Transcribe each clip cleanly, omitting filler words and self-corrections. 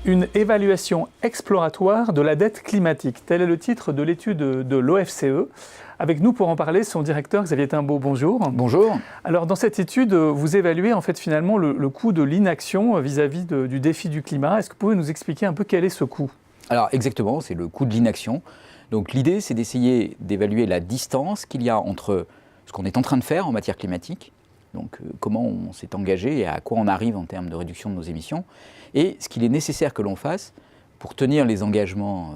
Une évaluation exploratoire de la dette climatique. Tel est le titre de l'étude de l'OFCE. Avec nous pour en parler, son directeur Xavier Timbaud, bonjour. Bonjour. Alors dans cette étude, vous évaluez en fait finalement le coût de l'inaction vis-à-vis du défi du climat. Est-ce que vous pouvez nous expliquer un peu quel est ce coût ? Alors exactement, c'est le coût de l'inaction. Donc l'idée, c'est d'essayer d'évaluer la distance qu'il y a entre ce qu'on est en train de faire en matière climatique, donc comment on s'est engagé et à quoi on arrive en termes de réduction de nos émissions, et ce qu'il est nécessaire que l'on fasse pour tenir les engagements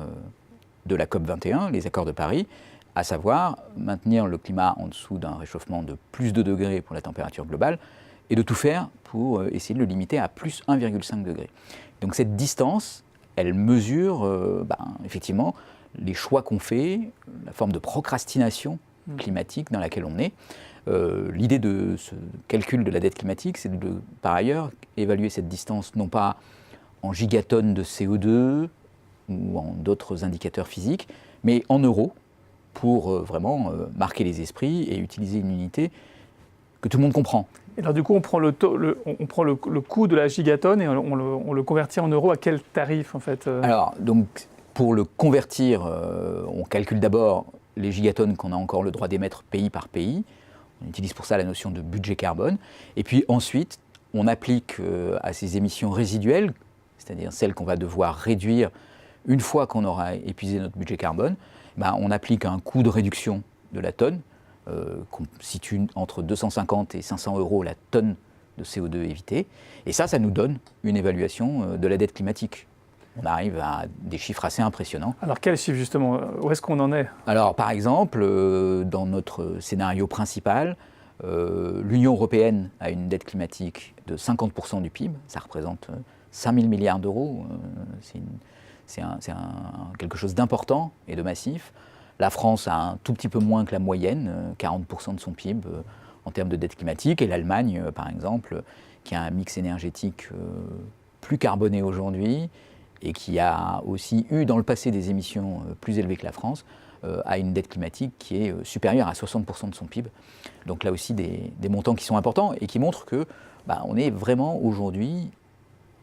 de la COP21, les accords de Paris, à savoir maintenir le climat en dessous d'un réchauffement de plus 2 degrés pour la température globale, et de tout faire pour essayer de le limiter à plus 1,5 degré. Donc cette distance, elle mesure effectivement les choix qu'on fait, la forme de procrastination climatique dans laquelle on est. L'idée de ce calcul de la dette climatique, c'est de, par ailleurs, évaluer cette distance non pas en gigatonnes de CO2 ou en d'autres indicateurs physiques, mais en euros, pour vraiment marquer les esprits et utiliser une unité que tout le monde comprend. Et alors du coup, on prend le coût de la gigatonne et on le convertit en euros à quel tarif en fait Alors, donc, pour le convertir, on calcule d'abord les gigatonnes qu'on a encore le droit d'émettre pays par pays. On utilise pour ça la notion de budget carbone. Et puis ensuite, on applique à ces émissions résiduelles, c'est-à-dire celles qu'on va devoir réduire une fois qu'on aura épuisé notre budget carbone, on applique un coût de réduction de la tonne, qu'on situe entre 250 et 500 euros la tonne de CO2 évité. Et ça nous donne une évaluation de la dette climatique. On arrive à des chiffres assez impressionnants. Alors quels chiffres justement ? Où est-ce qu'on en est ? Alors par exemple, dans notre scénario principal, l'Union européenne a une dette climatique de 50% du PIB, ça représente 5 000 milliards d'euros, c'est quelque chose d'important et de massif. La France a un tout petit peu moins que la moyenne, 40% de son PIB en termes de dette climatique, et l'Allemagne par exemple, qui a un mix énergétique plus carboné aujourd'hui, et qui a aussi eu dans le passé des émissions plus élevées que la France, a une dette climatique qui est supérieure à 60% de son PIB. Donc là aussi des montants qui sont importants et qui montrent que on est vraiment aujourd'hui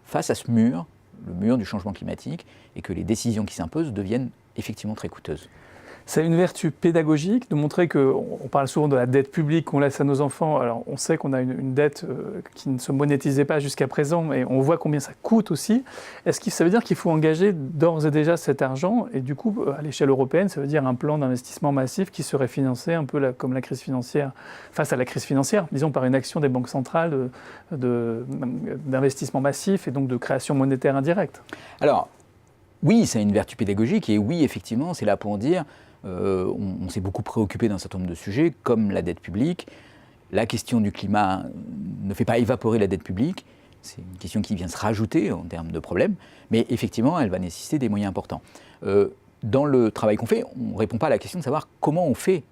face à ce mur, le mur du changement climatique, et que les décisions qui s'imposent deviennent effectivement très coûteuses. C'est une vertu pédagogique de montrer qu'on parle souvent de la dette publique qu'on laisse à nos enfants. Alors on sait qu'on a une dette qui ne se monétisait pas jusqu'à présent, mais on voit combien ça coûte aussi. Est-ce que ça veut dire qu'il faut engager d'ores et déjà cet argent ? Et du coup, à l'échelle européenne, ça veut dire un plan d'investissement massif qui serait financé un peu comme la crise financière, face à la crise financière, disons par une action des banques centrales d'investissement massif et donc de création monétaire indirecte. Alors, oui, c'est une vertu pédagogique et oui, effectivement, c'est là pour dire on s'est beaucoup préoccupé d'un certain nombre de sujets, comme la dette publique. La question du climat ne fait pas évaporer la dette publique, c'est une question qui vient se rajouter en termes de problèmes, mais effectivement, elle va nécessiter des moyens importants. Dans le travail qu'on fait, on ne répond pas à la question de savoir comment on fait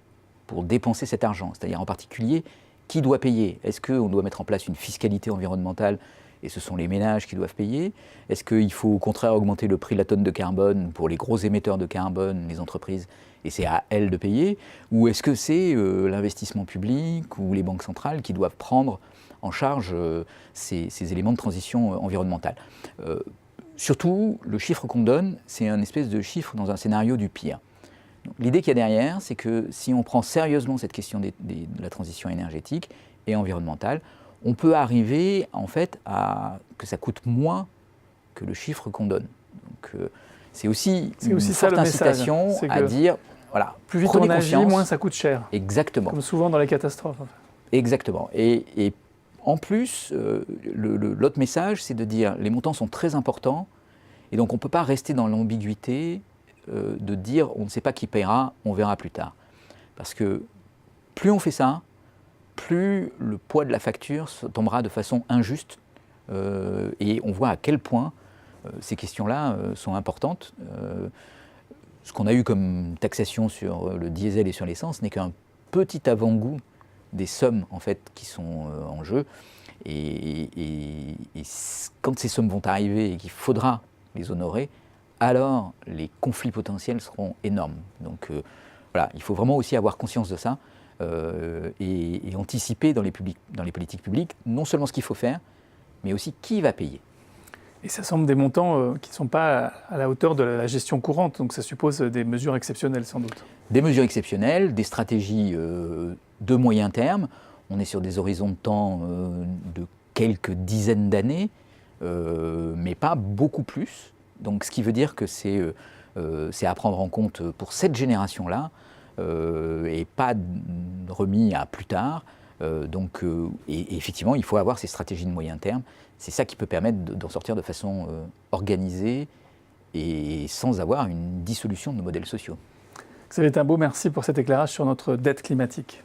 pour dépenser cet argent, c'est-à-dire en particulier, qui doit payer ? Est-ce qu'on doit mettre en place une fiscalité environnementale et ce sont les ménages qui doivent payer ? Est-ce qu'il faut au contraire augmenter le prix de la tonne de carbone pour les gros émetteurs de carbone, les entreprises, et c'est à elles de payer ? Ou est-ce que c'est l'investissement public ou les banques centrales qui doivent prendre en charge ces éléments de transition environnementale ? Surtout, le chiffre qu'on donne, c'est un espèce de chiffre dans un scénario du pire. Donc, l'idée qu'il y a derrière, c'est que si on prend sérieusement cette question de la transition énergétique et environnementale, on peut arriver en fait à que ça coûte moins que le chiffre qu'on donne. Donc c'est aussi une forte incitation à dire, voilà, plus vite on agit, moins ça coûte cher. Exactement. Comme souvent dans les catastrophes. En fait. Exactement. Et en plus, l'autre message, c'est de dire les montants sont très importants, et donc on ne peut pas rester dans l'ambiguïté de dire on ne sait pas qui paiera, on verra plus tard. Parce que plus on fait ça, plus le poids de la facture tombera de façon injuste et on voit à quel point ces questions-là sont importantes. Ce qu'on a eu comme taxation sur le diesel et sur l'essence n'est qu'un petit avant-goût des sommes en fait, qui sont en jeu. Et quand ces sommes vont arriver et qu'il faudra les honorer, alors les conflits potentiels seront énormes. Donc voilà, il faut vraiment aussi avoir conscience de ça. Et anticiper dans les politiques publiques non seulement ce qu'il faut faire, mais aussi qui va payer. Et ça semble des montants qui ne sont pas à la hauteur de la gestion courante, donc ça suppose des mesures exceptionnelles sans doute. Des mesures exceptionnelles, des stratégies de moyen terme. On est sur des horizons de temps de quelques dizaines d'années, mais pas beaucoup plus. Donc ce qui veut dire que c'est à prendre en compte pour cette génération-là, et pas remis à plus tard. Et effectivement, il faut avoir ces stratégies de moyen terme. C'est ça qui peut permettre d'en sortir de façon organisée et sans avoir une dissolution de nos modèles sociaux. Xavier Timbaud, merci pour cet éclairage sur notre dette climatique.